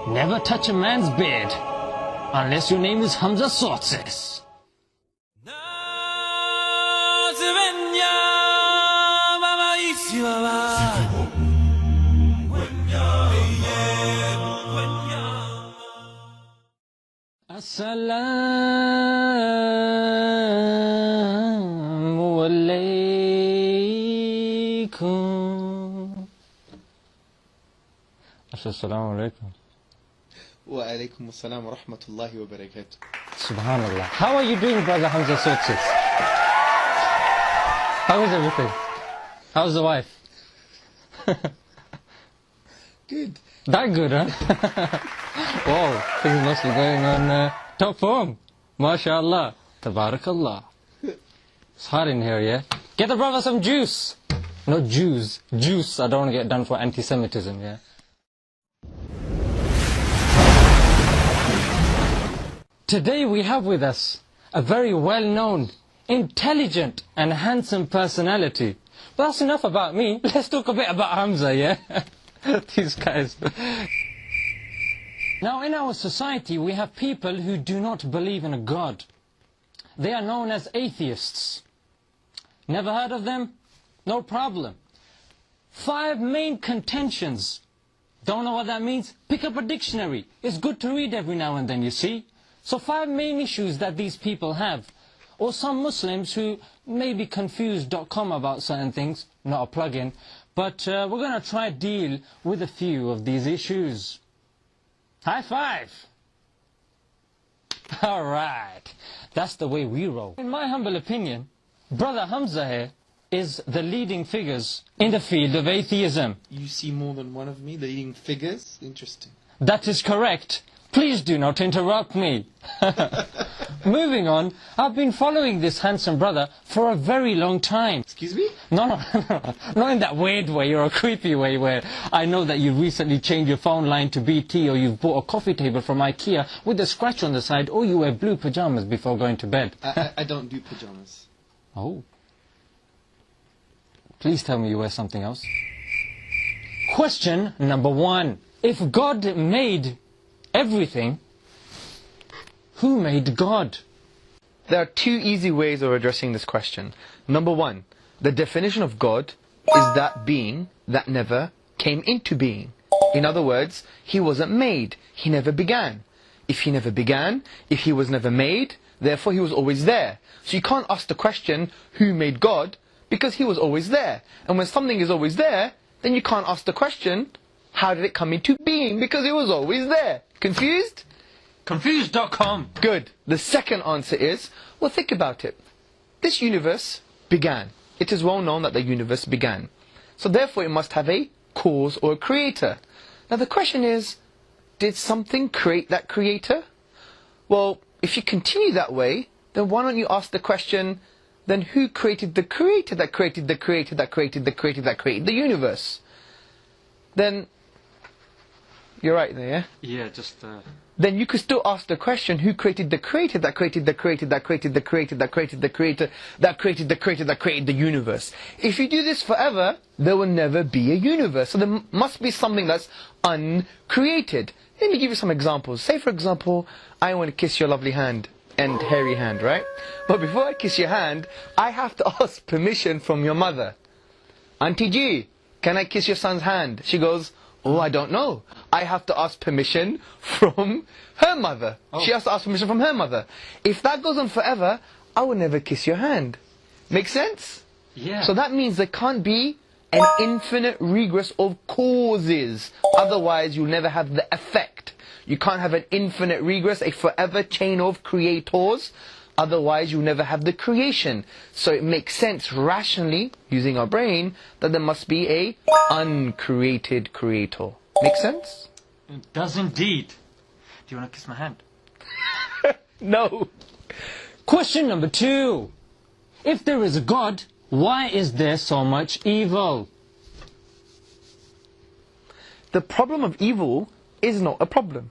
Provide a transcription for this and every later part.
Never touch a man's beard unless your name is Hamza Sortses. Assalamu alaikum. Assalamu alaikum. Wa alaikum assalam wa rahmatullahi wa barakatuh. Subhanallah. How are you doing, brother Hamza Sortses? How is everything? How's the wife? Good. That good, huh? Whoa, things must be going on top form. MashaAllah. Tabarakallah. It's hot in here, yeah? Get the brother some juice. Not Jews. Juice. I don't want to get done for anti-Semitism, yeah? Today we have with us a very well-known, intelligent and handsome personality. But that's enough about me. Let's talk a bit about Hamza, yeah? These guys. Now, in our society, we have people who do not believe in a God. They are known as atheists. Never heard of them? No problem. 5 main contentions. Don't know what that means? Pick up a dictionary. It's good to read every now and then, you see. So 5 main issues that these people have. Or some Muslims who may be confused.com about certain things. Not a plug-in. But we're going to try to deal with a few of these issues. High five! Alright. That's the way we roll. In my humble opinion, Brother Hamza here is the leading figures in the field of atheism. You see more than one of me, the leading figures? Interesting. That is correct. Please do not interrupt me. Moving on, I've been following this handsome brother for a very long time. Excuse me? No, not in that weird way or a creepy way where I know that you recently changed your phone line to BT or you've bought a coffee table from IKEA with a scratch on the side or you wear blue pajamas before going to bed. I don't do pajamas. Oh. Please tell me you wear something else. Question number 1. If God made everything, who made God? There are 2 easy ways of addressing this question. Number 1, the definition of God is that being that never came into being. In other words, he wasn't made, he never began. If he never began, if he was never made, therefore he was always there. So you can't ask the question, who made God? Because he was always there. And when something is always there, then you can't ask the question, how did it come into being? Because it was always there. Confused? Confused.com. Good. The second answer is, well, think about it. This universe began. It is well known that the universe began. So therefore it must have a cause or a creator. Now the question is, did something create that creator? Well, if you continue that way, then why don't you ask the question, then who created the creator that created the creator that created the creator that created the universe? Then, you're right there, yeah? Yeah, just... Then you could still ask the question, who created the creator that created the creator that created the creator that created the creator that created the creator that created the universe? If you do this forever, there will never be a universe. So there must be something that's uncreated. Let me give you some examples. Say, for example, I want to kiss your lovely hand and hairy hand, right? But before I kiss your hand, I have to ask permission from your mother. Auntie G, can I kiss your son's hand? She goes, oh, I don't know. I have to ask permission from her mother. Oh. She has to ask permission from her mother. If that goes on forever, I will never kiss your hand. Make sense? Yeah. So that means there can't be an infinite regress of causes. Otherwise, you'll never have the effect. You can't have an infinite regress, a forever chain of creators. Otherwise, you'll never have the creation. So it makes sense rationally, using our brain, that there must be a uncreated creator. Make sense? It does indeed. Do you want to kiss my hand? No. Question number 2. If there is a God, why is there so much evil? The problem of evil is not a problem.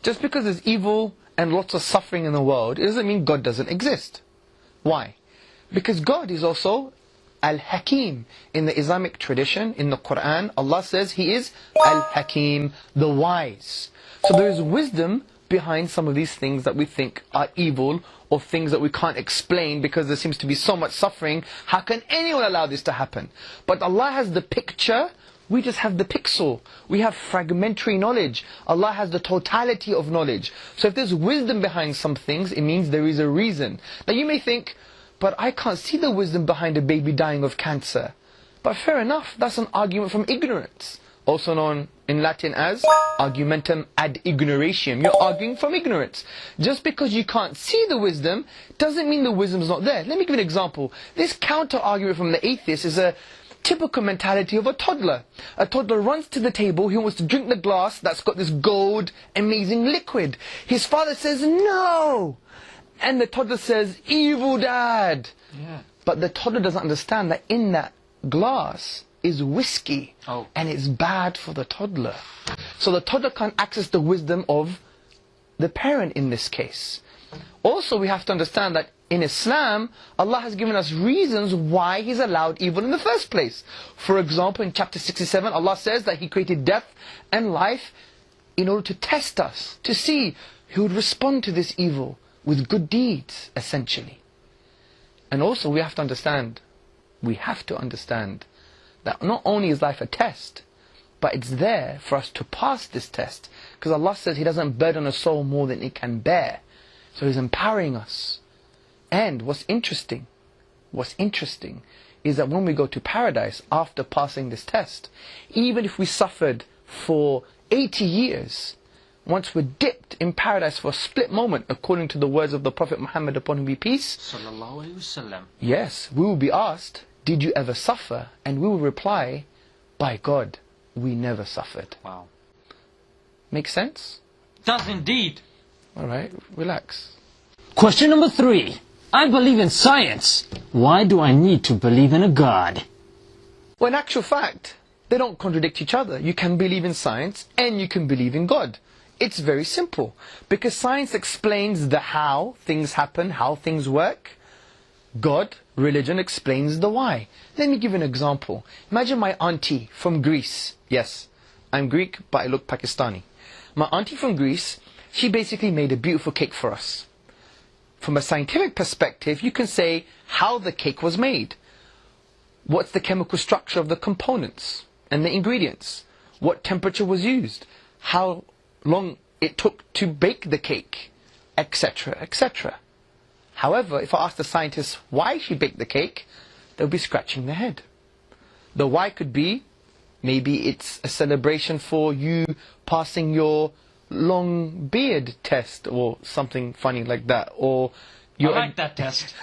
Just because there's evil and lots of suffering in the world, it doesn't mean God doesn't exist. Why? Because God is also Al-Hakim. In the Islamic tradition, in the Quran, Allah says He is Al-Hakim, the wise. So there is wisdom behind some of these things that we think are evil, or things that we can't explain because there seems to be so much suffering. How can anyone allow this to happen? But Allah has the picture, we just have the pixel. We have fragmentary knowledge. Allah has the totality of knowledge. So if there's wisdom behind some things, it means there is a reason. Now you may think, but I can't see the wisdom behind a baby dying of cancer. But fair enough, that's an argument from ignorance. Also known in Latin as argumentum ad ignoratium. You're arguing from ignorance. Just because you can't see the wisdom doesn't mean the wisdom is not there. Let me give you an example. This counter argument from the atheist is a typical mentality of a toddler. A toddler runs to the table, he wants to drink the glass that's got this gold, amazing liquid. His father says, no! And the toddler says, evil dad! Yeah. But the toddler doesn't understand that in that glass is whiskey, and it's bad for the toddler. So the toddler can't access the wisdom of the parent in this case. Also, we have to understand that in Islam, Allah has given us reasons why He's allowed evil in the first place. For example, in chapter 67, Allah says that He created death and life in order to test us, to see who would respond to this evil with good deeds, essentially. And also, we have to understand that not only is life a test, but it's there for us to pass this test. Because Allah says He doesn't burden a soul more than it can bear. So He's empowering us. And what's interesting is that when we go to paradise after passing this test, even if we suffered for 80 years, once we're dipped in paradise for a split moment, according to the words of the Prophet Muhammad, upon whom be peace, sallallahu alaihi wasallam, yes, we will be asked, did you ever suffer? And we will reply, by God, we never suffered. Wow. Make sense? Does indeed. Alright, relax. Question number 3. I believe in science. Why do I need to believe in a God? Well, in actual fact, they don't contradict each other. You can believe in science and you can believe in God. It's very simple. Because science explains the how things happen, how things work. God, religion, explains the why. Let me give an example. Imagine my auntie from Greece. Yes, I'm Greek, but I look Pakistani. My auntie from Greece, she basically made a beautiful cake for us. From a scientific perspective, you can say how the cake was made. What's the chemical structure of the components and the ingredients? What temperature was used? How long it took to bake the cake? Etc., etc. However, if I ask the scientists why she baked the cake, they'll be scratching their head. The why could be, maybe it's a celebration for you passing your long beard test, or something funny like that. Or I like that test.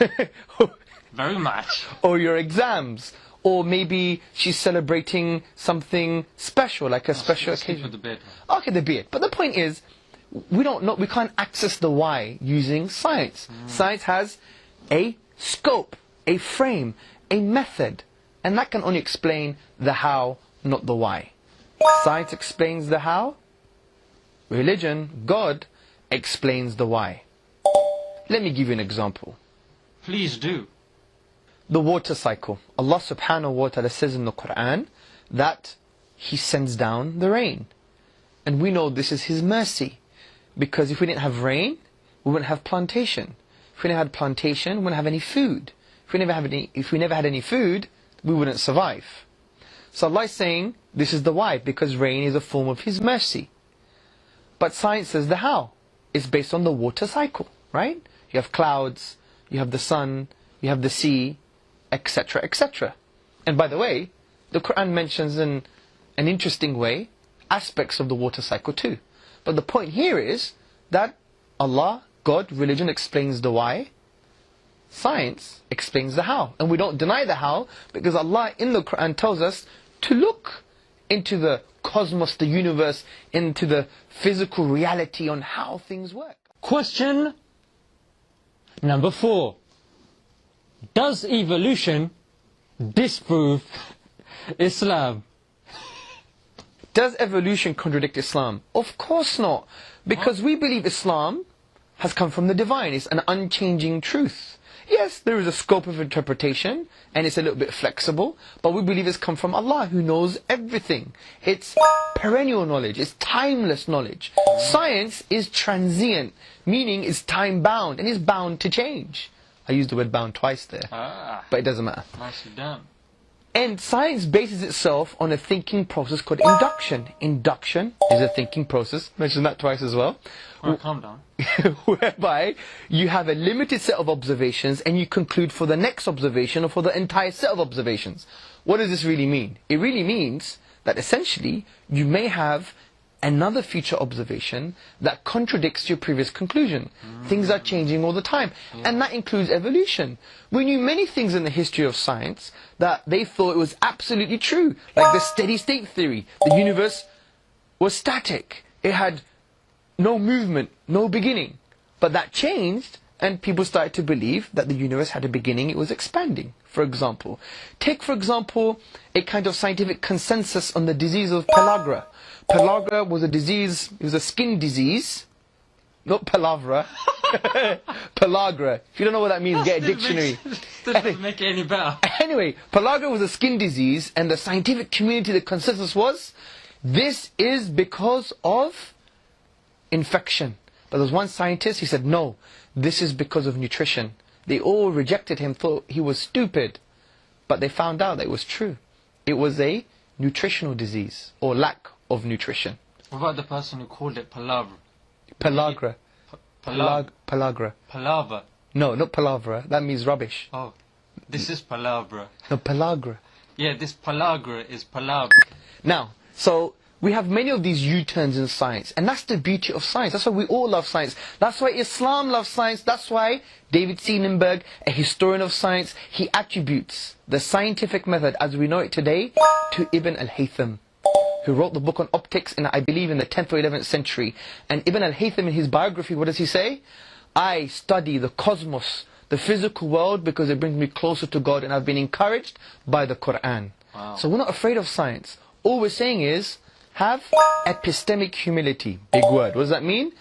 Very much. Or your exams. Or maybe she's celebrating something special, like a special occasion. With the beard. Okay, the beard. But the point is, we can't access the why using science. Science has a scope, a frame, a method, and that can only explain the how, not the why. Science explains the how. Religion, God, explains the why. Let me give you an example. Please do. The water cycle. Allah subhanahu wa ta'ala says in the Quran that He sends down the rain. And we know this is His mercy. Because if we didn't have rain, we wouldn't have plantation. If we never had plantation, we wouldn't have any food. If we never had any food, we wouldn't survive. So Allah is saying, this is the why, because rain is a form of His mercy. But science says the how. It's based on the water cycle, right? You have clouds, you have the sun, you have the sea, etc., etc. And by the way, the Quran mentions in an interesting way aspects of the water cycle too. But the point here is that Allah, God, religion explains the why. Science explains the how. And we don't deny the how, because Allah in the Quran tells us to look into the cosmos, the universe, into the physical reality on how things work. Question number 4. Does evolution disprove Islam? Does evolution contradict Islam? Of course not. Because we believe Islam has come from the divine. It's an unchanging truth. Yes, there is a scope of interpretation, and it's a little bit flexible, but we believe it's come from Allah, who knows everything. It's perennial knowledge, it's timeless knowledge. Science is transient, meaning it's time-bound, and it's bound to change. I used the word bound twice there, but it doesn't matter. Nicely done. And science bases itself on a thinking process called induction. Induction is a thinking process, mentioned that twice as well. Well, calm down. Whereby you have a limited set of observations and you conclude for the next observation or for the entire set of observations. What does this really mean? It really means that essentially you may have another future observation that contradicts your previous conclusion. Things are changing all the time. And that includes evolution. We knew many things in the history of science that they thought was absolutely true. Like the steady state theory. The universe was static. It had no movement, no beginning. But that changed and people started to believe that the universe had a beginning, it was expanding, for example. Take, for example, a kind of scientific consensus on the disease of pellagra. Pellagra was a disease, it was a skin disease, not palavra, pellagra. If you don't know what that means, get a dictionary. Doesn't make it any better. Anyway, pellagra was a skin disease, and the scientific community, the consensus was, this is because of infection. But there was one scientist, he said, no, this is because of nutrition. They all rejected him, thought he was stupid. But they found out that it was true. It was a nutritional disease, or lack of nutrition. What about the person who called it palaver? Pellagra. Pellagra. Palaver. No, not palavra. That means rubbish. Oh, this is palavra. No, pellagra. Yeah, this palagra is palavra. Now, so we have many of these U-turns in science, and that's the beauty of science. That's why we all love science. That's why Islam loves science. That's why David Seenenberg, a historian of science, he attributes the scientific method as we know it today to Ibn al-Haytham, who wrote the book on optics in, I believe, in the 10th or 11th century. And Ibn al-Haytham, in his biography, what does he say? I study the cosmos, the physical world, because it brings me closer to God, and I've been encouraged by the Quran. Wow. So we're not afraid of science. All we're saying is, have epistemic humility. Big word. What does that mean?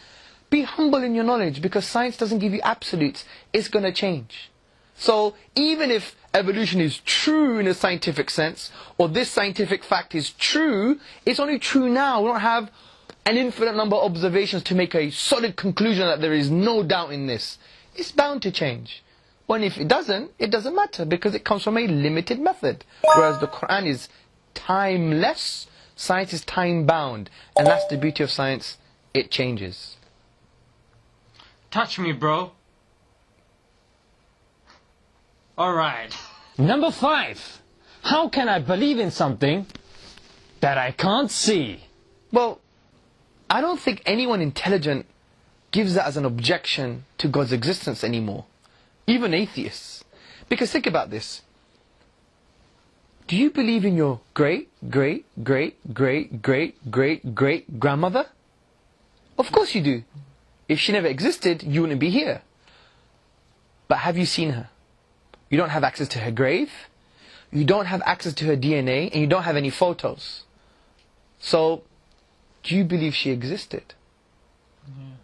Be humble in your knowledge, because science doesn't give you absolutes. It's going to change. So even if evolution is true in a scientific sense, or this scientific fact is true, it's only true now. We don't have an infinite number of observations to make a solid conclusion that there is no doubt in this. It's bound to change. When if it doesn't matter, because it comes from a limited method. Whereas the Quran is timeless, science is time-bound. And that's the beauty of science. It changes. Touch me, bro. Alright. Number 5. How can I believe in something that I can't see? Well, I don't think anyone intelligent gives that as an objection to God's existence anymore. Even atheists. Because think about this. Do you believe in your great-great-great-great-great-great-great-grandmother? Of course you do. If she never existed, you wouldn't be here. But have you seen her? You don't have access to her grave. You don't have access to her DNA, and you don't have any photos. So, do you believe she existed? Yeah.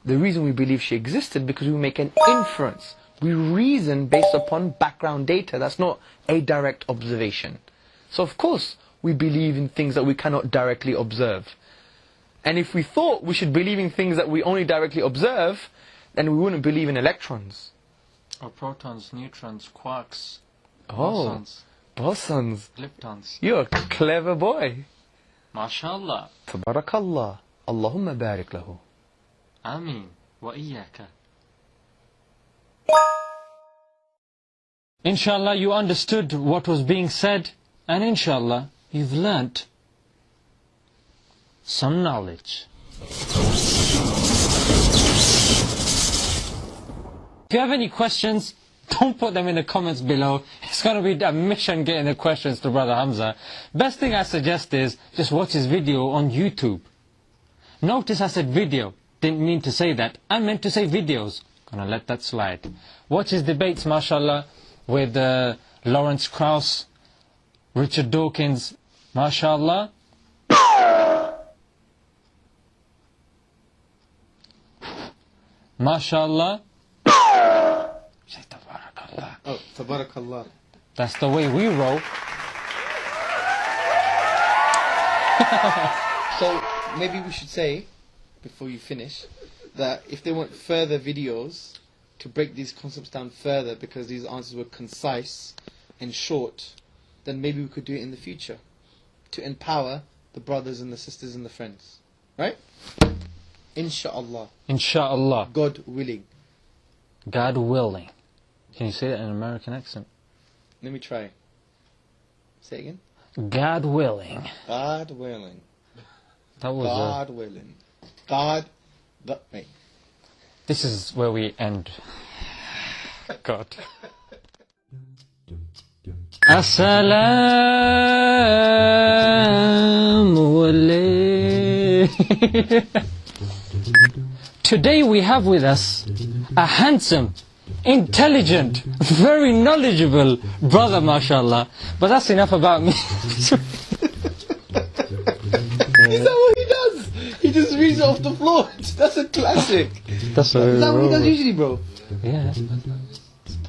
The reason we believe she existed because we make an inference. We reason based upon background data. That's not a direct observation. So of course we believe in things that we cannot directly observe. And if we thought we should believe in things that we only directly observe, then we wouldn't believe in electrons. Or protons, neutrons, quarks, Oh, bosons. leptons. You're a clever boy. MashaAllah. Tabarakallah. Allahumma barik lahu. Ameen. Wa iyaka. Inshallah, you understood what was being said, and inshallah, you've learnt some knowledge. If you have any questions, don't put them in the comments below. It's going to be a mission getting the questions to Brother Hamzah. Best thing I suggest is just watch his video on YouTube. Notice I said video. Didn't mean to say that. I meant to say videos. Gonna let that slide. Watch his debates, mashallah, with Lawrence Krauss, Richard Dawkins, mashallah. MashaAllah. Oh, tabarakallah. That's the way we roll. So maybe we should say, before you finish, that if they want further videos to break these concepts down further, because these answers were concise and short, then maybe we could do it in the future to empower the brothers and the sisters and the friends. Right? Insha'Allah. Insha'Allah. God willing. God willing. Can you say that in an American accent? Let me try. Say it again. God willing. God willing. That was God willing. God. Wait. This is where we end. God. Assalamu alaikum. Today we have with us a handsome, intelligent, very knowledgeable brother, mashallah. But that's enough about me. Is that what he does? He just reads it off the floor. That's a classic. That's Is that what he does usually, bro? Yeah. Man.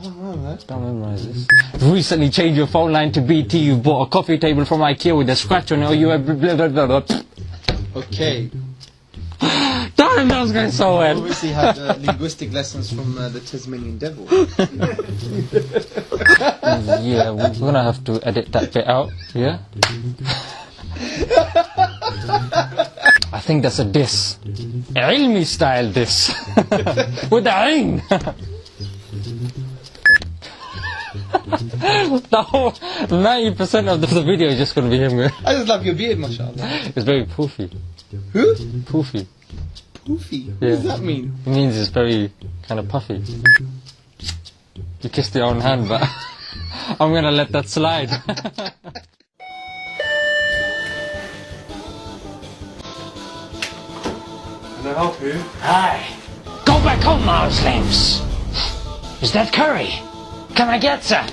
Don't memorize this. Recently changed your phone line to BT. You bought a coffee table from IKEA with a scratch on it. Or you have blah, blah, blah, blah. Okay. Damn, that was going so well. Obviously had linguistic lessons from the Tasmanian devil. Yeah, we're going to have to edit that bit out. Yeah? I think that's a diss. Ilmi style diss. With the ain. The whole 90% of the video is just going to be him. I just love your beard, mashallah. It's very poofy. Who? Poofy. Poofy? What does that mean? It means it's very kind of puffy. You kissed your own hand, but I'm going to let that slide. Can I help you? Hi. Go back home, Muslims. Is that curry? Can I get some?